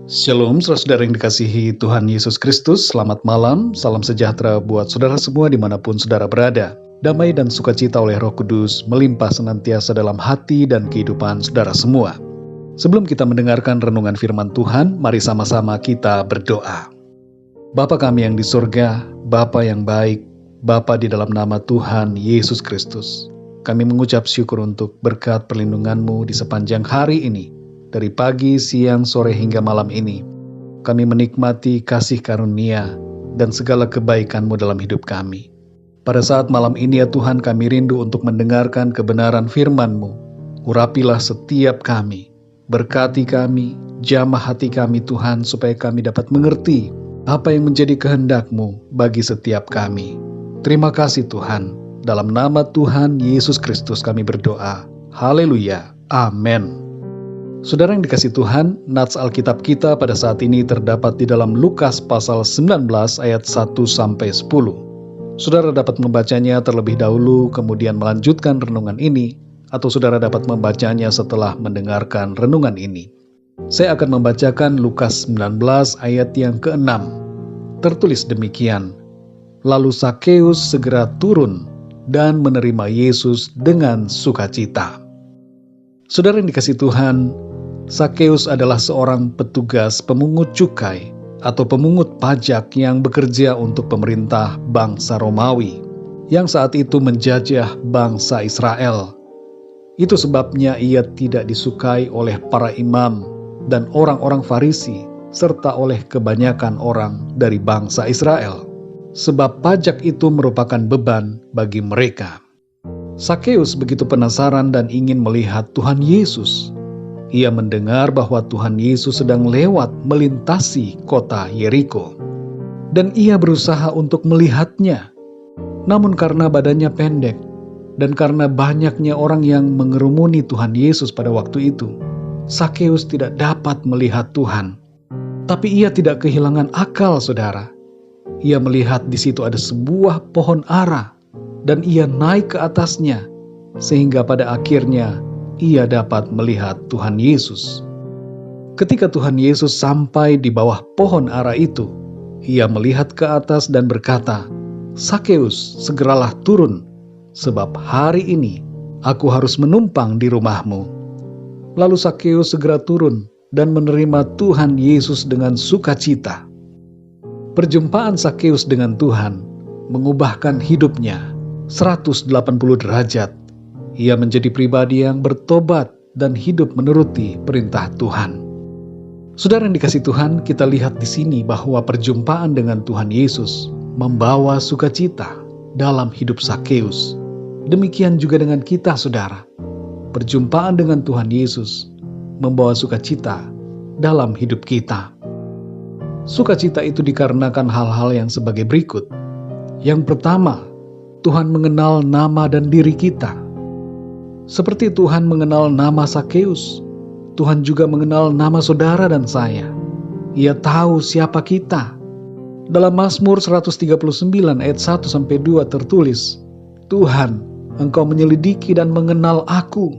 Shalom, saudara yang dikasihi Tuhan Yesus Kristus. Selamat malam, salam sejahtera buat saudara semua dimanapun saudara berada. Damai dan sukacita oleh Roh Kudus melimpah senantiasa dalam hati dan kehidupan saudara semua. Sebelum kita mendengarkan renungan firman Tuhan, mari sama-sama kita berdoa. Bapa kami yang di surga, Bapa yang baik, Bapa di dalam nama Tuhan Yesus Kristus, kami mengucap syukur untuk berkat perlindungan-Mu di sepanjang hari ini. Dari pagi, siang, sore hingga malam ini, kami menikmati kasih karunia dan segala kebaikan-Mu dalam hidup kami. Pada saat malam ini ya Tuhan, kami rindu untuk mendengarkan kebenaran firman-Mu. Urapilah setiap kami, berkati kami, jamah hati kami Tuhan, supaya kami dapat mengerti apa yang menjadi kehendak-Mu bagi setiap kami. Terima kasih Tuhan, dalam nama Tuhan Yesus Kristus kami berdoa. Haleluya, amin. Saudara yang dikasih Tuhan, nats Alkitab kita pada saat ini terdapat di dalam Lukas pasal 19 ayat 1-10. Saudara dapat membacanya terlebih dahulu kemudian melanjutkan renungan ini, atau saudara dapat membacanya setelah mendengarkan renungan ini. Saya akan membacakan Lukas 19 ayat yang ke-6. Tertulis demikian, lalu Sakeus segera turun dan menerima Yesus dengan sukacita. Saudara yang dikasih Tuhan, Sakeus adalah seorang petugas pemungut cukai atau pemungut pajak yang bekerja untuk pemerintah bangsa Romawi yang saat itu menjajah bangsa Israel. Itu sebabnya ia tidak disukai oleh para imam dan orang-orang Farisi serta oleh kebanyakan orang dari bangsa Israel, sebab pajak itu merupakan beban bagi mereka. Sakeus begitu penasaran dan ingin melihat Tuhan Yesus. Ia mendengar bahwa Tuhan Yesus sedang lewat melintasi kota Yeriko, dan ia berusaha untuk melihatnya. Namun karena badannya pendek, dan karena banyaknya orang yang mengerumuni Tuhan Yesus pada waktu itu, Sakeus tidak dapat melihat Tuhan. Tapi ia tidak kehilangan akal, saudara. Ia melihat di situ ada sebuah pohon ara, dan ia naik ke atasnya, sehingga pada akhirnya ia dapat melihat Tuhan Yesus. Ketika Tuhan Yesus sampai di bawah pohon ara itu, ia melihat ke atas dan berkata, "Sakeus, segeralah turun, sebab hari ini aku harus menumpang di rumahmu." Lalu Sakeus segera turun dan menerima Tuhan Yesus dengan sukacita. Perjumpaan Sakeus dengan Tuhan mengubahkan hidupnya 180 derajat. Ia menjadi pribadi yang bertobat dan hidup menuruti perintah Tuhan. Saudara yang dikasih Tuhan, kita lihat di sini bahwa perjumpaan dengan Tuhan Yesus membawa sukacita dalam hidup Sakeus. Demikian juga dengan kita, saudara. Perjumpaan dengan Tuhan Yesus membawa sukacita dalam hidup kita. Sukacita itu dikarenakan hal-hal yang sebagai berikut. Yang pertama, Tuhan mengenal nama dan diri kita. Seperti Tuhan mengenal nama Sakeus, Tuhan juga mengenal nama saudara dan saya. Ia tahu siapa kita. Dalam Mazmur 139 ayat 1-2 tertulis, "Tuhan, Engkau menyelidiki dan mengenal aku.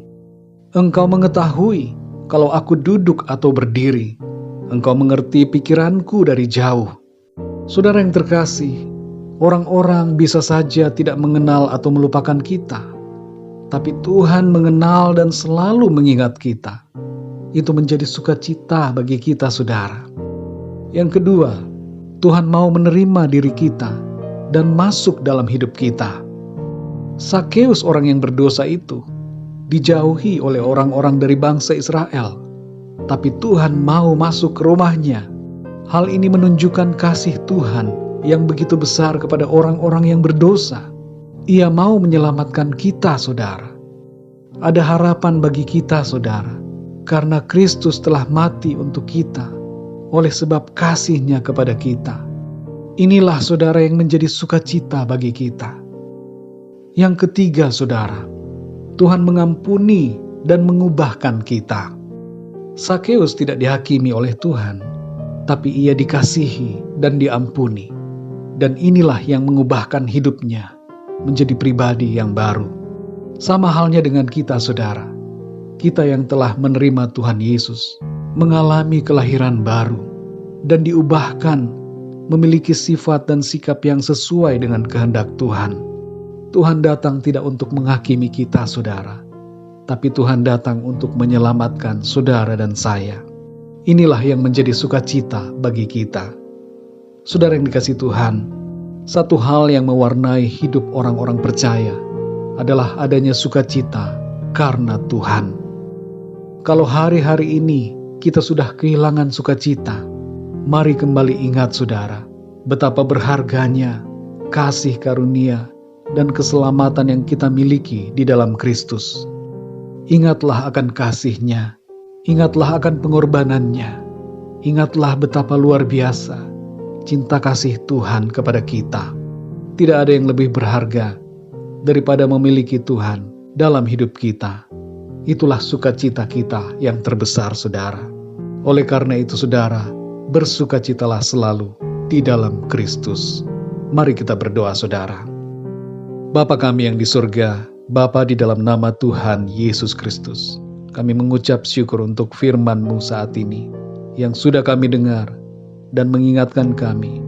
Engkau mengetahui kalau aku duduk atau berdiri. Engkau mengerti pikiranku dari jauh." Saudara yang terkasih, orang-orang bisa saja tidak mengenal atau melupakan kita. Tapi Tuhan mengenal dan selalu mengingat kita. Itu menjadi sukacita bagi kita, saudara. Yang kedua, Tuhan mau menerima diri kita dan masuk dalam hidup kita. Sakeus, orang yang berdosa itu, dijauhi oleh orang-orang dari bangsa Israel. Tapi Tuhan mau masuk ke rumahnya. Hal ini menunjukkan kasih Tuhan yang begitu besar kepada orang-orang yang berdosa. Ia mau menyelamatkan kita, saudara. Ada harapan bagi kita, saudara, karena Kristus telah mati untuk kita, oleh sebab kasih-Nya kepada kita. Inilah, saudara, yang menjadi sukacita bagi kita. Yang ketiga, saudara, Tuhan mengampuni dan mengubahkan kita. Sakeus tidak dihakimi oleh Tuhan, tapi ia dikasihi dan diampuni. Dan inilah yang mengubahkan hidupnya menjadi pribadi yang baru. Sama halnya dengan kita, saudara. Kita yang telah menerima Tuhan Yesus, mengalami kelahiran baru, dan diubahkan memiliki sifat dan sikap yang sesuai dengan kehendak Tuhan. Tuhan datang tidak untuk menghakimi kita, saudara, tapi Tuhan datang untuk menyelamatkan saudara dan saya. Inilah yang menjadi sukacita bagi kita. Saudara yang dikasihi Tuhan, satu hal yang mewarnai hidup orang-orang percaya adalah adanya sukacita karena Tuhan. Kalau hari-hari ini kita sudah kehilangan sukacita, mari kembali ingat, saudara, betapa berharganya kasih karunia dan keselamatan yang kita miliki di dalam Kristus. Ingatlah akan kasih-Nya, ingatlah akan pengorbanannya, ingatlah betapa luar biasa cinta kasih Tuhan kepada kita. Tidak ada yang lebih berharga daripada memiliki Tuhan dalam hidup kita. Itulah sukacita kita yang terbesar, saudara. Oleh karena itu, saudara, bersukacitalah selalu di dalam Kristus. Mari kita berdoa, saudara. Bapa kami yang di surga, Bapa, di dalam nama Tuhan Yesus Kristus, kami mengucap syukur untuk firman-Mu saat ini yang sudah kami dengar dan mengingatkan kami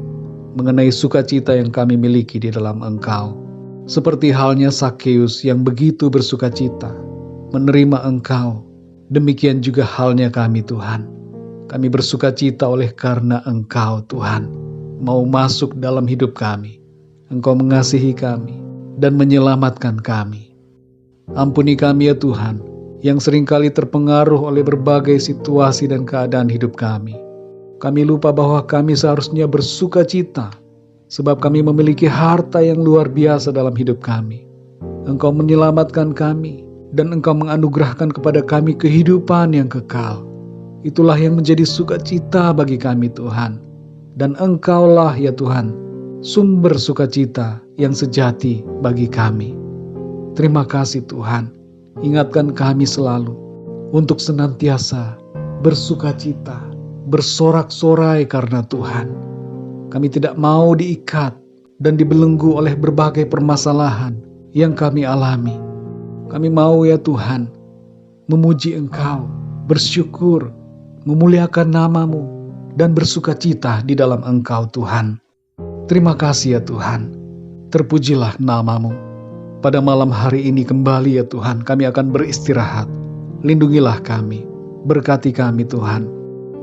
mengenai sukacita yang kami miliki di dalam Engkau. Seperti halnya Sakeus yang begitu bersukacita menerima Engkau, demikian juga halnya kami, Tuhan. Kami bersukacita oleh karena Engkau, Tuhan, mau masuk dalam hidup kami. Engkau mengasihi kami dan menyelamatkan kami. Ampuni kami ya Tuhan, yang seringkali terpengaruh oleh berbagai situasi dan keadaan hidup kami. Kami lupa bahwa kami seharusnya bersukacita, sebab kami memiliki harta yang luar biasa dalam hidup kami. Engkau menyelamatkan kami, dan Engkau menganugerahkan kepada kami kehidupan yang kekal. Itulah yang menjadi sukacita bagi kami, Tuhan. Dan Engkaulah ya Tuhan, sumber sukacita yang sejati bagi kami. Terima kasih Tuhan, ingatkan kami selalu untuk senantiasa bersukacita, bersorak-sorai karena Tuhan. Kami tidak mau diikat dan dibelenggu oleh berbagai permasalahan yang kami alami. Kami mau ya Tuhan, memuji Engkau, bersyukur, memuliakan nama-Mu, dan bersukacita di dalam Engkau Tuhan. Terima kasih ya Tuhan, terpujilah nama-Mu. Pada malam hari ini kembali ya Tuhan, kami akan beristirahat. Lindungilah kami, berkati kami Tuhan.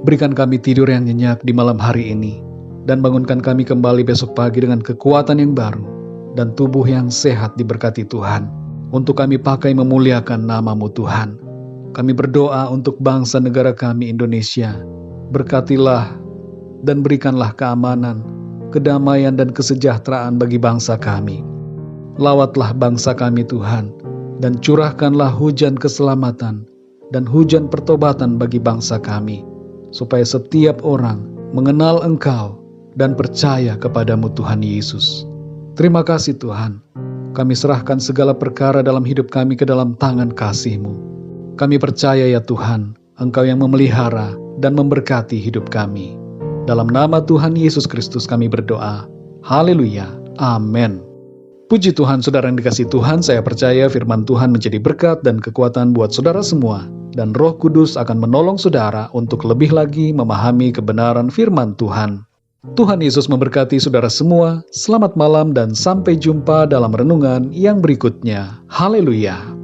Berikan kami tidur yang nyenyak di malam hari ini, dan bangunkan kami kembali besok pagi dengan kekuatan yang baru, dan tubuh yang sehat diberkati Tuhan, untuk kami pakai memuliakan nama-Mu Tuhan. Kami berdoa untuk bangsa negara kami Indonesia. Berkatilah dan berikanlah keamanan, kedamaian dan kesejahteraan bagi bangsa kami. Lawatlah bangsa kami Tuhan, dan curahkanlah hujan keselamatan dan hujan pertobatan bagi bangsa kami, supaya setiap orang mengenal Engkau dan percaya kepadamu Tuhan Yesus. Terima kasih Tuhan, kami serahkan segala perkara dalam hidup kami ke dalam tangan kasih-Mu. Kami percaya ya Tuhan, Engkau yang memelihara dan memberkati hidup kami. Dalam nama Tuhan Yesus Kristus kami berdoa. Haleluya. Amin. Puji Tuhan, saudara yang dikasihi Tuhan, saya percaya firman Tuhan menjadi berkat dan kekuatan buat saudara semua. Dan Roh Kudus akan menolong saudara untuk lebih lagi memahami kebenaran firman Tuhan. Tuhan Yesus memberkati saudara semua. Selamat malam dan sampai jumpa dalam renungan yang berikutnya. Haleluya.